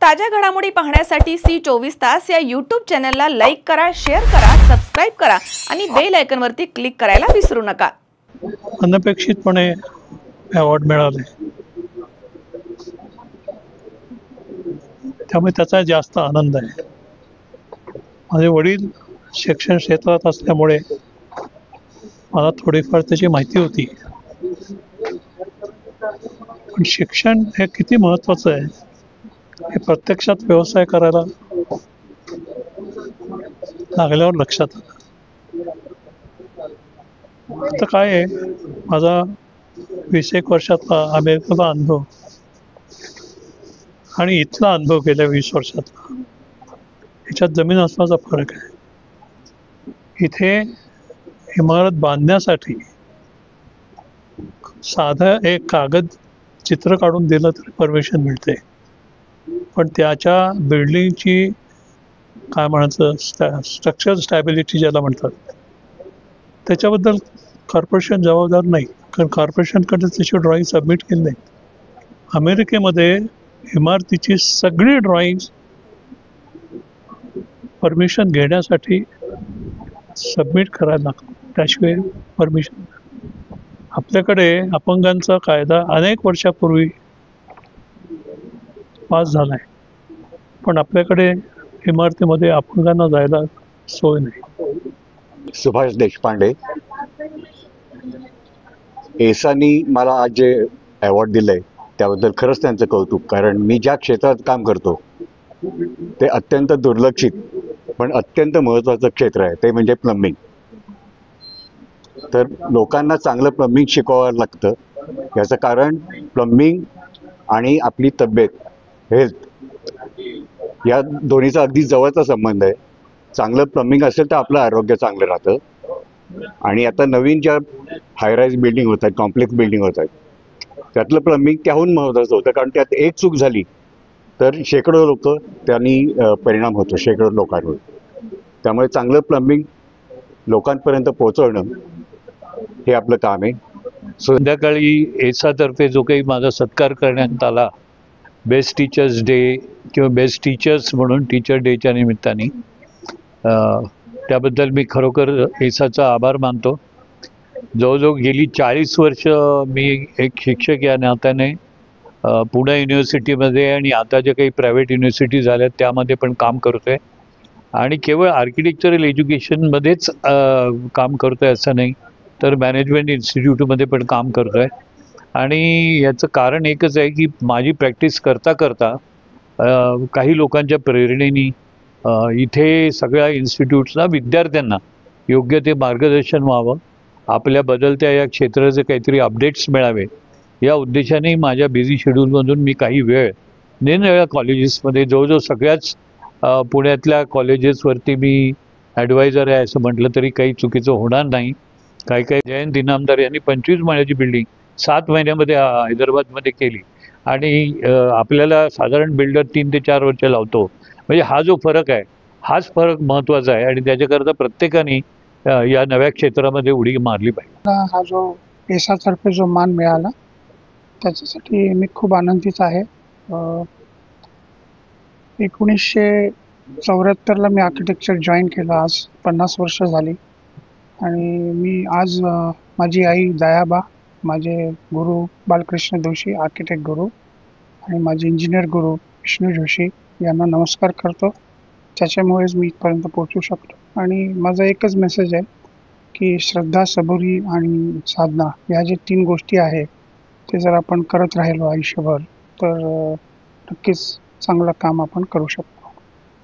ताज्या घडामोडी पाहण्यासाठी C24 या YouTube चॅनलला लाईक करा, शेअर करा, सबस्क्राइब करा आणि बेल आयकॉनवरती क्लिक करायला विसरू नका। अनपेक्षितपणे अवॉर्ड मिळाले त्यामुळे त्याचा जास्त आनंद आहे। माझे वडील शिक्षण क्षेत्रात असल्यामुळे मला थोडीफार त्याची माहिती होती, पण शिक्षण हे किती महत्त्वाचं आहे हे प्रत्यक्षात व्यवसाय करायला लागल्यावर लक्षात आलं। आता काय आहे, माझा 20-21 वर्षातला अमेरिकेचा अनुभव आणि इथला अनुभव गेल्या 20 वर्षातला, ह्याच्यात जमीन आसमानाचा फरक आहे। इथे इमारत बांधण्यासाठी साधं एक कागद चित्र काढून दिलं तरी परमिशन मिळते, पण त्याच्या बिल्डिंगची काय म्हणायचं स्ट्रक्चर स्टॅबिलिटी ज्याला म्हणतात त्याच्याबद्दल कॉर्पोरेशन जबाबदार नाही, कारण कॉर्पोरेशनकडे त्याची ड्रॉइंग सबमिट केली नाही। अमेरिकेमध्ये इमारतीची सगळी ड्रॉइंग परमिशन घेण्यासाठी सबमिट करायला लागतं, त्याशिवाय परमिशन। आपल्याकडे अपंगांचा कायदा अनेक वर्षापूर्वी पास झाला आहे, पण आपल्याकडे इमारतीमध्ये अपंगांना जायला सोय नाही। सुभाष देशपांडे, एसानी मला आज जे अवॉर्ड दिलंय त्याबद्दल खरंच त्यांचं कौतुक, कारण मी ज्या क्षेत्रात काम करतो ते अत्यंत दुर्लक्षित पण अत्यंत महत्त्वाचं क्षेत्र आहे, ते म्हणजे प्लंबिंग। तर लोकांना चांगलं प्लंबिंग शिकवावं लागतं, याचं कारण प्लंबिंग आणि आपली तब्येत, हेल्थ या दोन्हीचा अगदी जवळचा संबंध आहे। चांगलं प्लंबिंग असेल तर आपलं आरोग्य चांगलं राहतं। आणि आता नवीन ज्या हायराईज बिल्डिंग होत आहेत, कॉम्प्लेक्स बिल्डिंग होत आहेत, त्यातलं प्लंबिंग त्याहून महत्त्वाचं होतं, कारण त्यात एक चूक झाली तर शेकडो लोक त्यांनी परिणाम होतो, शेकडो लोकांवर। त्यामुळे चांगलं प्लंबिंग लोकांपर्यंत पोहोचवणं हे आपलं काम आहे। संध्याकाळी एसातर्फे जो काही माझा सत्कार करण्यात आला, बेस्ट टीचर्स डे किंवा बेस्ट टीचर्स म्हणून टीचर डेच्या निमित्ताने, त्याबद्दल मी खरोखर एसाचा आभार मानतो। जवळजवळ गेली 40 वर्ष मी एक शिक्षक या नात्याने पुणे युनिव्हर्सिटीमध्ये आणि आता जे काही प्रायव्हेट युनिव्हर्सिटी झाल्यात त्यामध्ये पण काम करतोय, आणि केवळ आर्किटेक्चरल एज्युकेशनमध्येच काम करतोय असं नाही, तर मॅनेजमेंट इन्स्टिट्यूटमध्ये पण काम करतोय। आणि याचं कारण एकच आहे की माझी प्रॅक्टिस करता करता काही लोकांच्या प्रेरणेने इथे सगळ्या इन्स्टिट्यूट्सना विद्यार्थ्यांना योग्य ते मार्गदर्शन व्हावं, आपल्या बदलत्या या क्षेत्राचे काहीतरी अपडेट्स मिळावे, या उद्देशाने माझ्या बिझी शेड्यूलमधून मी काही वेळ निरनिराळ्या कॉलेजेसमध्ये, जवळजवळ सगळ्याच पुण्यातल्या कॉलेजेसवरती मी ॲडवायझर आहे असं म्हटलं तरी काही चुकीचं होणार नाही। काही जयंत इनामदार यांनी 25 माळ्याची बिल्डिंग 7 महिन्यामध्ये हैदराबादमध्ये केली, आणि आपल्याला साधारण बिल्डर 3 ते 4 वर्ष लावतो। म्हणजे हा जो फरक आहे, हाच फरक महत्त्वाचा आहे, आणि त्याच्याकरता प्रत्येकाने या नव्या क्षेत्रामध्ये उडी मारली पाहिजे। हा जो एसातर्फे जो मान मिळाला त्याच्यासाठी मी खूप आनंदित आहे। 1974ला मी आर्किटेक्चर जॉईन केलं, आज 50 वर्ष झाली। आणि मी आज माझी आई दयाबा, माझे गुरु बालकृष्ण जोशी आर्किटेक्ट गुरु, आणि माझे इंजिनियर गुरु विष्णू जोशी यांना नमस्कार करतो। त्याच्यामुळेच मी इथपर्यंत पोहोचू शकतो। आणि माझा एकच मेसेज आहे की श्रद्धा, सबुरी आणि साधना या जे 3 गोष्टी आहेत ते जर आपण करत राहिलो आयुष्यभर, तर नक्कीच चांगलं काम आपण करू शकतो।